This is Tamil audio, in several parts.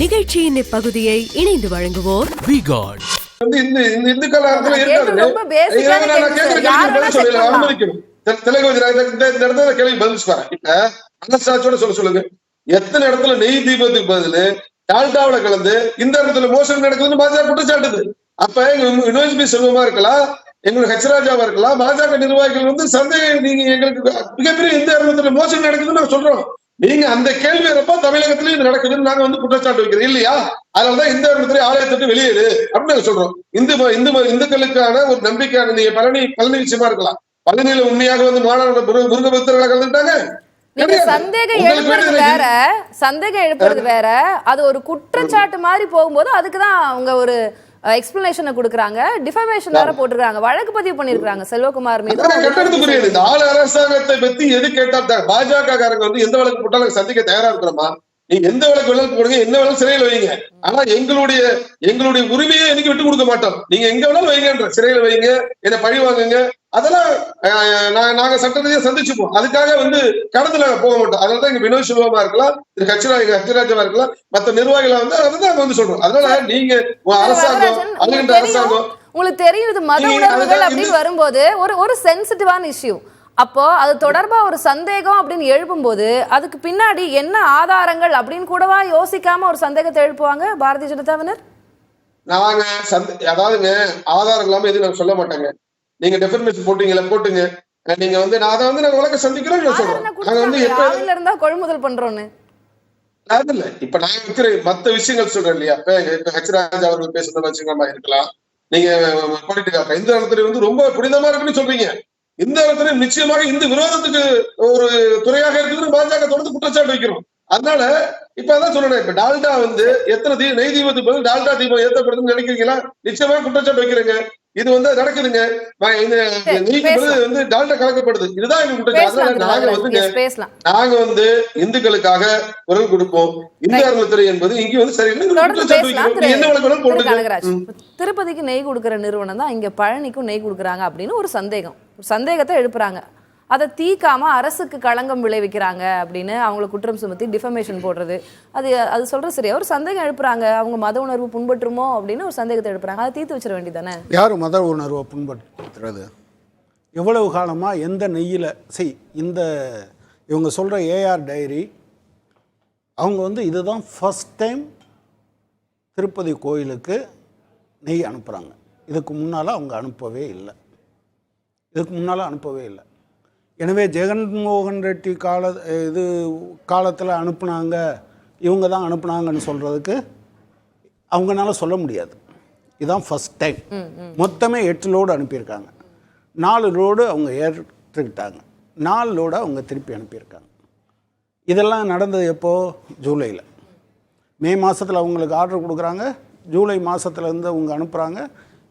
நிகழ்ச்சியின் இப்பகுதியை இணைந்து வழங்குவோர் V-Guard. இந்து கலாச்சாரத்துல கேள்வி பதில் இப்ப சொல்ல சொல்லுங்க. எத்தனை இடத்துல நெய் தீபத்துக்கு பதில் டால்டாவில கலந்து இந்த இடத்துல மோசடி நடக்குதுன்னு பாஜக குற்றச்சாட்டுது. அப்ப யூனிவர்சிட்டி செல்வமா இருக்கலாம், எங்களுக்கு ஹெச்ராஜாவா இருக்கலாம், பாஜக நிர்வாகிகள் வந்து சந்தேகம், நீங்க எங்களுக்கு மிகப்பெரிய இந்த இடத்துல மோசடி நடக்குதுன்னு நாங்க சொல்றோம். நீங்க அந்த கேள்வி வரப்ப தமிழகத்திலயும் இது நடக்குதுன்னு நாங்க வந்து குற்றச்சாட்டு வைக்கிறோம் இல்லையா? அதனாலதான் இந்த இடத்துல ஆலயத்திட்டு வெளியேறு அப்படின்னு நாங்க சொல்றோம். இந்துக்களுக்கான ஒரு நம்பிக்கையான நீங்க பழனி விஷயமா இருக்கலாம். பழனியில உண்மையாக வந்து மாணவர்கள் முருக பக்தர்களை கலந்துட்டாங்க. சந்தேகம் எழுப்புறது வேற, அது ஒரு குற்றச்சாட்டு மாதிரி போகும்போது அதுக்குதான் அவங்க ஒரு எக்ஸ்பிளனேஷன் கொடுக்கறாங்க. டிஃபமேஷன் வேற போட்டுருக்காங்க, வழக்கு பதிவு பண்ணிருக்காங்க செல்வகுமார் மீது. இந்த ஆளு அரசாங்கத்தை பத்தி எது கேட்டா பாஜக காரங்க வந்து எந்த வழக்கு போட்டாலும் சந்திக்க தயாரா இருக்கிறோமா? நீங்க எந்த வழக்கு வேணாலும் போடுங்க, என்ன வேணாலும் சிறையில் வைங்க. ஆனா எங்களுடைய உரிமையை எனக்கு விட்டு கொடுக்க மாட்டோம். நீங்க எங்க வேணாலும் வைங்கன்ற, சிறையில வைங்க, என்ன பழி வாங்குங்க, அதெல்லாம் நாங்க சட்ட ரீதியா சந்திச்சுப்போம். அதுக்காக வந்து கடந்து நாங்க போக மாட்டோம். அதனாலதான் இங்க வினோத் சில்வமா இருக்கலாம், ஹெச்ராஜாவா இருக்கலாம், மற்ற நிர்வாகிகளா வந்து அதான் வந்து சொல்றோம். அதனால நீங்க அரசாங்கம் அழுகின்ற அரசாங்கம் உங்களுக்கு தெரியும் இது மத உணர்வுகள் அப்படின்னு வரும்போது ஒரு சென்சிட்டிவான இஷ்யூ. அப்போ அது தொடர்பா ஒரு சந்தேகம் அப்படின்னு எழுப்பும் போது அதுக்கு பின்னாடி என்ன ஆதாரங்கள் அப்படின்னு கூடவா யோசிக்காம ஒரு சந்தேகத்தை எழுப்புவாங்க பாரதிய ஜனதாவினர்? நாங்க அதாவதுங்க ஆதாரம் இல்லாம எதுவும் நாங்க சொல்ல மாட்டாங்க. நீங்க டெஃபர்மேஷன் போட்டுங்க, நீங்க வந்து நான் அதை வந்து நாங்க வழக்க சந்திக்கிறோம் சொல்றோம். நாங்க வந்து எப்ப இருந்தா கொள்முதல் பண்றோம்னு இல்ல. இப்ப நான் இருக்கிற மத்த விஷயங்கள் சொல்றேன் இல்லையா? ஹெச்ராஜ் அவர்கள் பேசுற வச்சுக்கமா இருக்கலாம். நீங்க இந்த இடத்துல வந்து ரொம்ப புனிதமா இருக்குன்னு சொல்றீங்க. இந்த இடத்துல நிச்சயமாக இந்த விரோதத்துக்கு ஒரு துறையாக இருக்குதுன்னு பாஜக தொடர்ந்து குற்றச்சாட்டு வைக்கிறோம். அதனால இப்ப அதான் சொல்லணும். இப்ப டால்டா வந்து எத்தனை நெய் தீபத்துக்கு பதில் டால்டா தீபம் ஏற்றப்படுதுன்னு நினைக்கிறீங்களா? நிச்சயமாக குற்றச்சாட்டு வைக்கிறேங்க. இது வந்து நடக்குதுங்க. வந்து டால்டா கலக்கப்படுது. இதுதான் எங்க குற்றச்சாட்டு. நாங்க வந்து இந்துக்களுக்காக குரல் கொடுப்போம். இந்து அறநிலையத்துறை என்பது இங்க வந்து சரி என்ன வழக்கு போட்டு திருப்பதிக்கு நெய் கொடுக்கிற நிறுவனம் தான் இங்க பழனிக்கும் நெய் கொடுக்குறாங்க அப்படின்னு ஒரு சந்தேகத்தை எழுப்புறாங்க. அதை தீக்காம அரசுக்கு களங்கம் விளைவிக்கிறாங்க அப்படின்னு அவங்களை குற்றம் சுமத்தி டிஃபமேஷன் போடுறது, அது சொல்றது சரியா? ஒரு சந்தேகம் எழுப்புறாங்க, அவங்க மத உணர்வு புண்பற்றுமோ அப்படின்னு ஒரு சந்தேகத்தை எழுப்புறாங்க. அதை தீர்த்து வச்சிட வேண்டியதானே? யாரும் மத உணர்வை புண்பற்றுறது? எவ்வளவு காலமா எந்த நெய்யில் இந்த இவங்க சொல்ற ஏஆர் டைரி அவங்க வந்து இதுதான் ஃபர்ஸ்ட் டைம் திருப்பதி கோயிலுக்கு நெய் அனுப்புகிறாங்க. இதுக்கு முன்னால் அவங்க அனுப்பவே இல்லை. எனவே ஜெகன்மோகன் ரெட்டி காலத்தில் அனுப்புனாங்க, இவங்க தான் அனுப்புனாங்கன்னு சொல்கிறதுக்கு அவங்களால சொல்ல முடியாது. இதுதான் ஃபஸ்ட் டைம். மொத்தமே 8 லோடு அனுப்பியிருக்காங்க. 4 லோடு அவங்க ஏற்றுக்கிட்டாங்க, 4 லோடு அவங்க திருப்பி அனுப்பியிருக்காங்க. இதெல்லாம் நடந்தது எப்போது? ஜூலையில். மே மாதத்தில் அவங்களுக்கு ஆர்டர் கொடுக்குறாங்க, ஜூலை மாதத்துலேருந்து அவங்க அனுப்புகிறாங்க.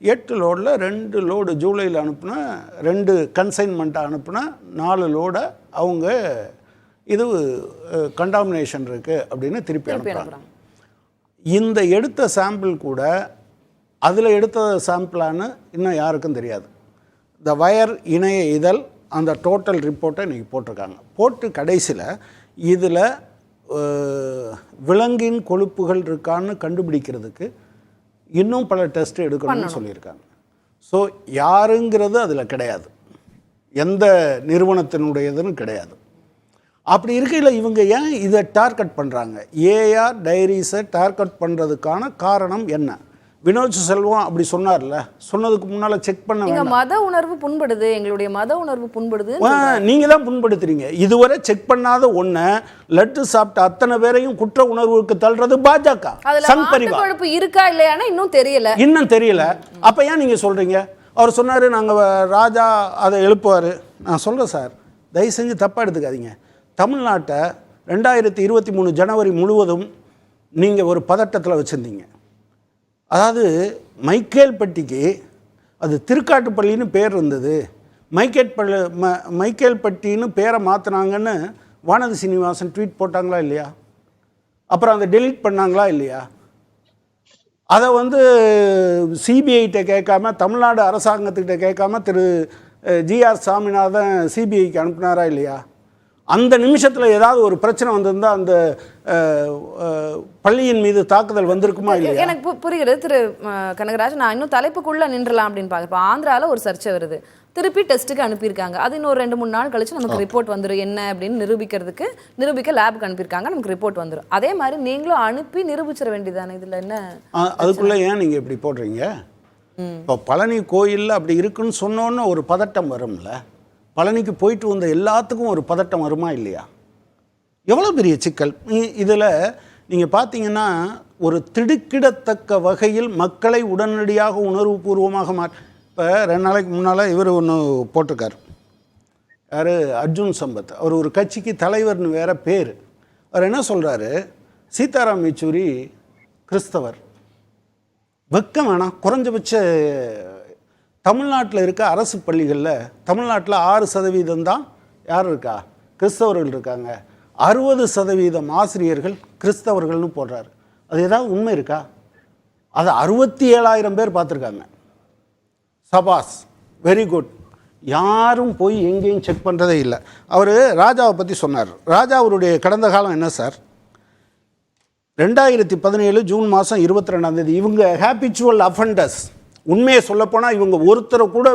8 லோடில் 2 லோடு ஜூலையில் அனுப்புனா, 2 கன்சைன்மெண்ட்டை அனுப்புனா, 4 லோடை அவங்க இது கண்டாமினேஷன் இருக்குது அப்படின்னு திருப்பி அனுப்புகிறாங்க. இந்த எடுத்த சாம்பிள் கூட அதில் எடுத்த சாம்பிளான்னு இன்னும் யாருக்கும் தெரியாது. இந்த வயர் இணைய இதழ் அந்த டோட்டல் ரிப்போர்ட்டை இன்றைக்கி போட்டிருக்காங்க. போட்டு கடைசியில் இதில் விலங்கின் கொழுப்புகள் இருக்கான்னு கண்டுபிடிக்கிறதுக்கு இன்னும் பல டெஸ்ட் எடுக்கணும்னு சொல்லியிருக்காங்க. ஸோ யாருங்கிறது அதில் கிடையாது, எந்த நிறுவனத்தினுடையதுன்னு கிடையாது. அப்படி இருக்கையில் இவங்க ஏன் இதை டார்கெட் பண்ணுறாங்க? ஏஆர் டைரிஸை டார்கெட் பண்ணுறதுக்கான காரணம் என்ன? வினோத் செல்வம் அப்படி சொன்னார்ல, சொன்னதுக்கு முன்னால் செக் பண்ண மத உணர்வு புண்படுது, எங்களுடைய மத உணர்வு புண்படுது. நீங்கள் தான் புண்படுத்துறீங்க. இதுவரை செக் பண்ணாத ஒன்றை லட்டு சாப்பிட்ட அத்தனை பேரையும் குற்ற உணர்வுக்கு தள்ளுறது பாஜக. சங் பரிவார் இருக்கா இல்லையானா இன்னும் தெரியல. அப்போ ஏன் நீங்கள் சொல்கிறீங்க? அவர் சொன்னார் நாங்கள் ராஜா அதை எழுப்புவார். நான் சொல்கிறேன் சார், தயவு செஞ்சு தப்பாக எடுத்துக்காதீங்க. தமிழ்நாட்டை 2023 ஜனவரி முழுவதும் நீங்கள் ஒரு பதட்டத்தில் வச்சுருந்தீங்க. அதாவது மைக்கேல்பட்டிக்கு அது திருக்காட்டுப்பள்ளின்னு பேர் இருந்தது, மைக்கேல்பட்டின்னு பேரை மாற்றினாங்கன்னு வானதி சீனிவாசன் ட்வீட் போட்டாங்களா இல்லையா? அப்புறம் அதை டெலீட் பண்ணாங்களா இல்லையா? அதை வந்து சிபிஐட்ட கேட்காம, தமிழ்நாடு அரசாங்கத்துக்கிட்ட கேட்காம திரு ஜிஆர் சாமிநாதன் சிபிஐக்கு அனுப்புனாரா இல்லையா? அந்த நிமிஷத்தில் ஏதாவது ஒரு பிரச்சனை வந்திருந்தா அந்த பள்ளியின் மீது தாக்குதல் வந்திருக்குமா இல்லையா? எனக்கு புரிகிறது திரு கனகராஜ். நான் இன்னும் தலைப்புக்குள்ள நின்றலாம் அப்படின்னு பார்க்குறேன். ஆந்திராவில் ஒரு சர்ச்சை வருது, திருப்பி டெஸ்ட்டுக்கு அனுப்பியிருக்காங்க. அது இன்னும் 2-3 நாள் கழிச்சு நமக்கு ரிப்போர்ட் வந்துடும் என்ன அப்படின்னு நிரூபிக்க லேபுக்கு அனுப்பியிருக்காங்க, நமக்கு ரிப்போர்ட் வந்துடும். அதே மாதிரி நீங்களும் அனுப்பி நிரூபிச்சிட வேண்டியதானே, இதில் என்ன? அதுக்குள்ளே ஏன் நீங்கள் இப்படி போடுறீங்க? இப்போ பழனி கோயிலில் அப்படி இருக்குன்னு சொன்னோன்னு ஒரு பதட்டம் வரும்ல. பழனிக்கு போயிட்டு வந்த எல்லாத்துக்கும் ஒரு பதட்டம் வருமா இல்லையா? எவ்வளோ பெரிய சிக்கல் இதில் நீங்கள் பார்த்தீங்கன்னா, ஒரு திடுக்கிடத்தக்க வகையில் மக்களை உடனடியாக உணர்வுபூர்வமாக இப்போ 2 நாளைக்கு முன்னால் இவர் ஒன்று போட்டிருக்கார், யார், அர்ஜுன் சம்பத். அவர் ஒரு கட்சிக்கு தலைவர்னு வேற பேர். அவர் என்ன சொல்கிறாரு, சீதாராம் யெச்சூரி கிறிஸ்தவர். வெக்கம் வேணாம். குறைஞ்சபட்ச தமிழ்நாட்டில் இருக்க அரசு பள்ளிகளில் தமிழ்நாட்டில் 6% தான் யார் இருக்கா, கிறிஸ்தவர்கள் இருக்காங்க. 60% ஆசிரியர்கள் கிறிஸ்தவர்கள்னு போடுறாரு. அது ஏதாவது உண்மை இருக்கா? அது 67,000 பேர் பார்த்துருக்காங்க. சபாஸ், வெரி குட். யாரும் போய் எங்கேயும் செக் பண்ணுறதே இல்லை. அவர் ராஜாவை பற்றி சொன்னார். ராஜா அவருடைய கடந்த காலம் என்ன சார்? 2017 ஜூன் மாதம் 22ஆம் தேதி இவங்க ஹேபிச்சுவல் அஃபண்டர்ஸ். உண்மையை சொல்லப்போனால் இவங்க ஒருத்தரை கூட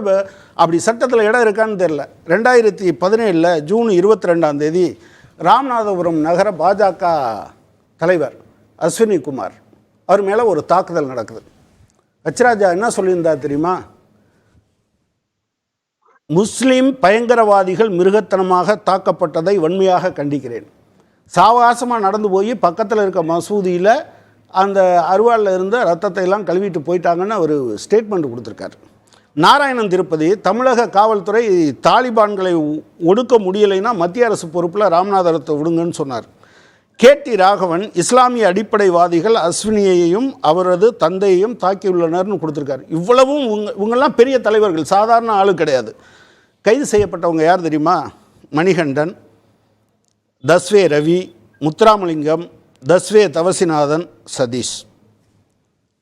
அப்படி சட்டத்தில் இடம் இருக்கான்னு தெரில. 2017 ஜூன் 22ஆம் தேதி ராமநாதபுரம் நகர பாஜக தலைவர் அஸ்வினி குமார் அவர் மேலே ஒரு தாக்குதல் நடக்குது. ஹச்ராஜா என்ன சொல்லியிருந்தார் தெரியுமா? முஸ்லீம் பயங்கரவாதிகள் மிருகத்தனமாக தாக்கப்பட்டதை வன்மையாக கண்டிக்கிறேன். சாவகாசமாக நடந்து போய் பக்கத்தில் இருக்க மசூதியில் அந்த அருவாளில் இருந்த ரத்தத்தை எல்லாம் கழுவிட்டு போயிட்டாங்கன்னு அவர் ஸ்டேட்மெண்ட் கொடுத்துருக்காரு. நாராயணன் திருப்பதி, தமிழக காவல்துறை தாலிபான்களை ஒடுக்க முடியலைன்னா மத்திய அரசு பொறுப்பில் ராமநாதபுரத்தை விடுங்கன்னு சொன்னார். கேடி ராகவன், இஸ்லாமிய அடிப்படைவாதிகள் அஸ்வினியையும் அவரது தந்தையையும் தாக்கியுள்ளனர்னு கொடுத்துருக்காரு. இவ்வளவும் இவங்கெல்லாம் பெரிய தலைவர்கள், சாதாரண ஆளு கிடையாது. கைது செய்யப்பட்டவங்க யார் தெரியுமா? மணிகண்டன், தஸ்வே ரவி, முத்துராமலிங்கம், தஸ்வே தவசிநாதன், சதீஷ்.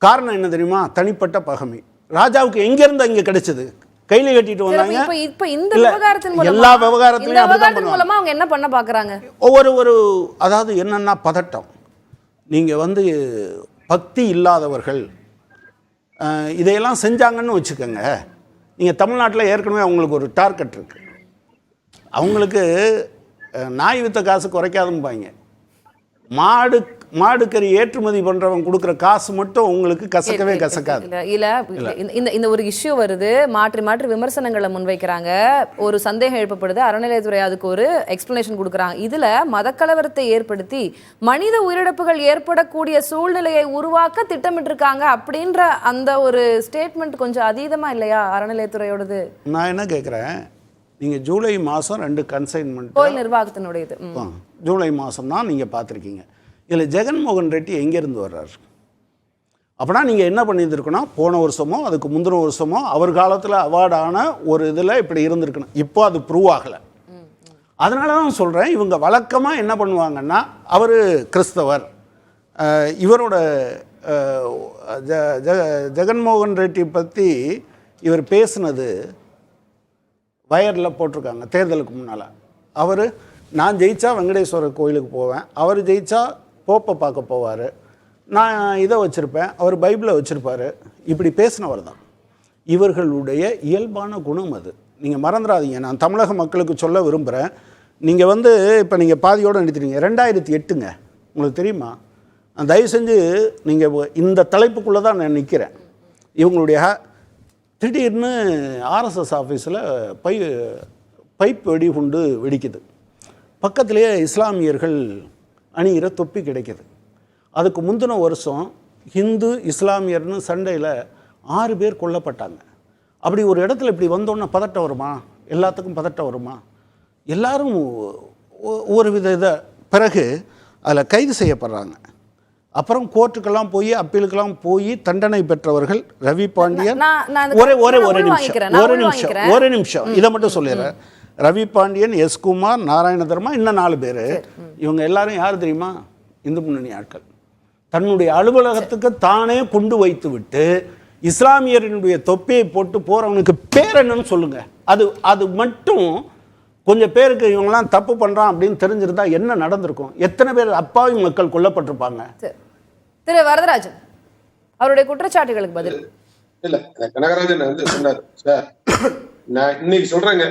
காரணம் என்ன தெரியுமா? தனிப்பட்ட பகமை. ராஜாவுக்கு எங்கேருந்து அங்கே கிடைச்சது? கையில் கட்டிட்டு வந்தாங்க. எல்லா விவகாரத்திலும் மூலமா அவங்க என்ன பண்ண பார்க்குறாங்க? ஒரு அதாவது என்னன்னா பதட்டம். நீங்கள் வந்து பக்தி இல்லாதவர்கள் இதையெல்லாம் செஞ்சாங்கன்னு வச்சுக்கோங்க. நீங்கள் தமிழ்நாட்டில் ஏற்கனவே அவங்களுக்கு ஒரு டார்கெட் இருக்குது. அவங்களுக்கு நாய் வித்த காசு குறைக்காதும்பாங்க. மாடுக்கறி ஏற்றுமதி பண்றவங்க கொடுக்குற காசு மட்டும் உங்களுக்கு கசக்கவே கசக்காது. இந்த ஒரு இஷ்யூ வருது, மாற்றி விமர்சனங்களை முன்வைக்கிறாங்க, ஒரு சந்தேகம் எழுப்பப்படுது, அறநிலையத்துறை அதுக்கு ஒரு எக்ஸ்பிளனேஷன் கொடுக்குறாங்க. இதுல மதக்கலவரத்தை ஏற்படுத்தி மனித உயிரிழப்புகள் ஏற்படக்கூடிய சூழ்நிலையை உருவாக்க திட்டமிட்டிருக்காங்க அப்படின்ற அந்த ஒரு ஸ்டேட்மெண்ட் கொஞ்சம் அதீதமா இல்லையா அறநிலையத்துறையோடது? நான் என்ன கேட்குறேன், நீங்கள் ஜூலை மாதம் 2 கன்சைன்மெண்ட் கோயில் நிர்வாகத்தினுடையது, ஜூலை மாதம் தான் நீங்கள் பார்த்துருக்கீங்க. இதில் ஜெகன்மோகன் ரெட்டி எங்கேருந்து வர்றார்? அப்படின்னா நீங்கள் என்ன பண்ணியிருந்துருக்கணும், போன வருஷமோ அதுக்கு முந்தின வருஷமோ அவர் காலத்தில் அவார்டான ஒரு இதில் இப்படி இருந்திருக்கணும். இப்போ அது ப்ரூவ் ஆகலை. அதனால தான் சொல்கிறேன், இவங்க வழக்கமாக என்ன பண்ணுவாங்கன்னா, அவர் கிறிஸ்தவர், இவரோட ஜெகன்மோகன் ரெட்டி பற்றி இவர் பேசுனது வயரில் போட்டிருக்காங்க தேர்தலுக்கு முன்னால். அவர் நான் ஜெயித்தா வெங்கடேஸ்வரர் கோயிலுக்கு போவேன், அவர் ஜெயித்தா போப்பை பார்க்க போவார், நான் இதை வச்சுருப்பேன், அவர் பைபிளை வச்சுருப்பார், இப்படி பேசினவர் தான். இவர்களுடைய இயல்பான குணம் அது. நீங்கள் மறந்துடாதீங்க. நான் தமிழக மக்களுக்கு சொல்ல விரும்புகிறேன். நீங்கள் வந்து இப்போ நீங்கள் பாதியோடு நிறுத்திட்டீங்க. 2008 உங்களுக்கு தெரியுமா? தயவு செஞ்சு நீங்கள் இந்த தலைப்புக்குள்ளே தான் நான் நிற்கிறேன். இவங்களுடைய திடீர்னு ஆர்எஸ்எஸ் ஆஃபீஸில் பைப் வெடிகுண்டு வெடிக்குது. பக்கத்துலேயே இஸ்லாமியர்கள் அணிகிற தொப்பி கிடைக்கிது. அதுக்கு முந்தின வருஷம் ஹிந்து இஸ்லாமியர்னு சண்டையில் 6 பேர் கொல்லப்பட்டாங்க. அப்படி ஒரு இடத்துல இப்படி வந்தோன்னா பதட்டம் வருமா? எல்லாத்துக்கும் பதட்டம் வருமா? எல்லாரும் ஒரு வித இதை பிறகு அதில் கைது செய்யப்படுறாங்க. அப்புறம் கோர்ட்டுக்கெல்லாம் போய் அப்பீலுக்கெல்லாம் போய் தண்டனை பெற்றவர்கள் ரவி பாண்டியன். ஒரு நிமிஷம் இதை மட்டும் சொல்லிடுறேன். ரவி பாண்டியன், எஸ் குமார், நாராயண தர்மா, இன்னும் 4 பேர். இவங்க எல்லாரும் யார் தெரியுமா? இந்து முன்னணி ஆட்கள். தன்னுடைய அலுவலகத்துக்கு தானே கொண்டு வைத்து விட்டு இஸ்லாமியரினுடைய தொப்பியை போட்டு போறவனுக்கு பேர் என்னன்னு சொல்லுங்க. அது மட்டும் கொஞ்சம் பேருக்கு இவங்கெல்லாம் தப்பு பண்ணுறான் அப்படின்னு தெரிஞ்சிருந்தா என்ன நடந்திருக்கும்? எத்தனை பேர் அப்பாவி மக்கள் கொல்லப்பட்டிருப்பாங்க? திரு வரதராஜன் அவருடைய குற்றச்சாட்டுகளுக்கு பதில். இல்ல கனகராஜன் வந்து சொன்னார் சார், நான் இன்னைக்கு சொல்றேங்க,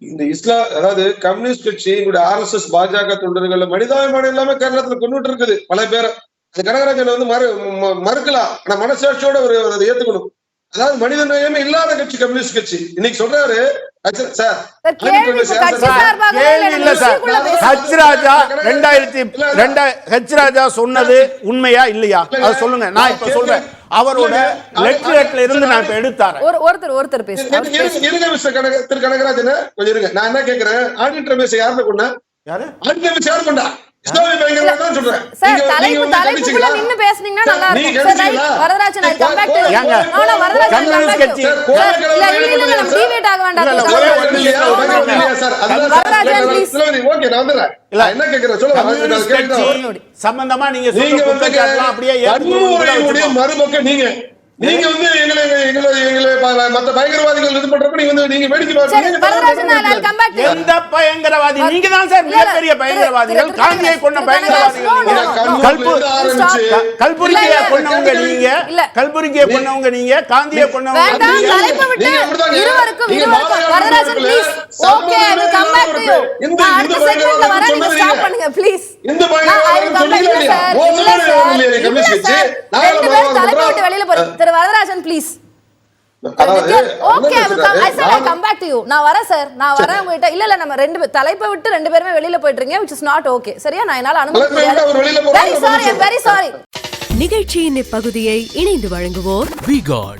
இந்த இஸ்லாம் அதாவது கம்யூனிஸ்ட் கட்சி RSS பாஜக தொண்டர்கள் மனிதாபிமானம் இல்லாம கேரளத்துல கொண்டுட்டு இருக்குது பல பேரை. அது கனகராஜன் வந்து மறுக்கலாம், ஆனா மனசாட்சியோட ஒரு அதை ஏத்துக்கணும். அதாவது மனித நேயமே இல்லாத கட்சி கம்யூனிஸ்ட் கட்சி. இன்னைக்கு சொல்றாரு சார், சொன்னது உண்மையா இல்லையா அது சொல்லுங்க. நான் இப்ப சொல்றேன், அவரோட லெட்டர்ல இருந்து நான் இப்ப எடுத்தாரேன். ஒருத்தர் பேசுங்க. திரு கனகராஜன் கொஞ்சம் இருங்க, நான் என்ன கேக்குறேன், ஆடிட்டர் ரமேஷ் யாருன்னு கொண்டா? யாரு ஆடிட்டர் ரமேஷ் யாரு கொண்டா? இஸ்லாமிய பயங்கரவாதம் தான் சொல்றேன். சார் தலைப்புக்குள்ள நின்னு பேசுனீங்கன்னா நல்லா இருக்கும். Sir Varadarajan I come back to you. No Varadarajan communist கட்சி இல்ல நம்ம டிபேட் ஆக வேண்டாம். வரதராஜன் ப்ளீஸ். ஓகே நான் வந்துறேன். என்ன கேக்குறேன் சொல்லுங்க. சம்பந்தமா நீங்க சொல்ற குற்றச்சாட்டுலாம் அப்படியே ஏத்துக்கோங்க. மறுபக்கம் நீங்க வந்து எங்களை மத்த பயங்கரவாதிகள் இது பண்றப்ப நீங்க வந்து நீங்க வேடிக்கை பாருங்க. எந்த பயங்கரவாதி? நீங்க தான் சார் மிகப்பெரிய பயங்கரவாதிகள். காந்தியை கொண்ட பயங்கரவாதிகள். கல்புர்கியை கொன்னவங்க நீங்க, கல்புர்கியை கொன்னவங்க நீங்க, காந்தியை கொன்னவங்க இருவருக்கும் Varadarajan please. Okay I will come back to you. அடுத்த செக்மென்ட்ல வர நீங்க ஸ்டாப் பண்ணுங்க ப்ளீஸ். இந்த பயங்கரவாதிகள் சொல்லுங்க. ரெண்டு பேரும் தலைப்பு விட்டு வெளியில போறீங்க. Varadarajan please. Okay I said I come back to you. நான் வரேன் சார், நான் வரேன் உங்ககிட்ட. இல்ல நம்ம ரெண்டு பேர் தலைப்பை விட்டு ரெண்டு பேருமே வெளியில போயிட்டீங்க, which is not okay. சரியா? நான் என்னால அனுமதிக்க முடியாது. Very sorry, I'm very sorry. நிகழ்ச்சியின் இப்பகுதியை இணைந்து வழங்குவோர் We God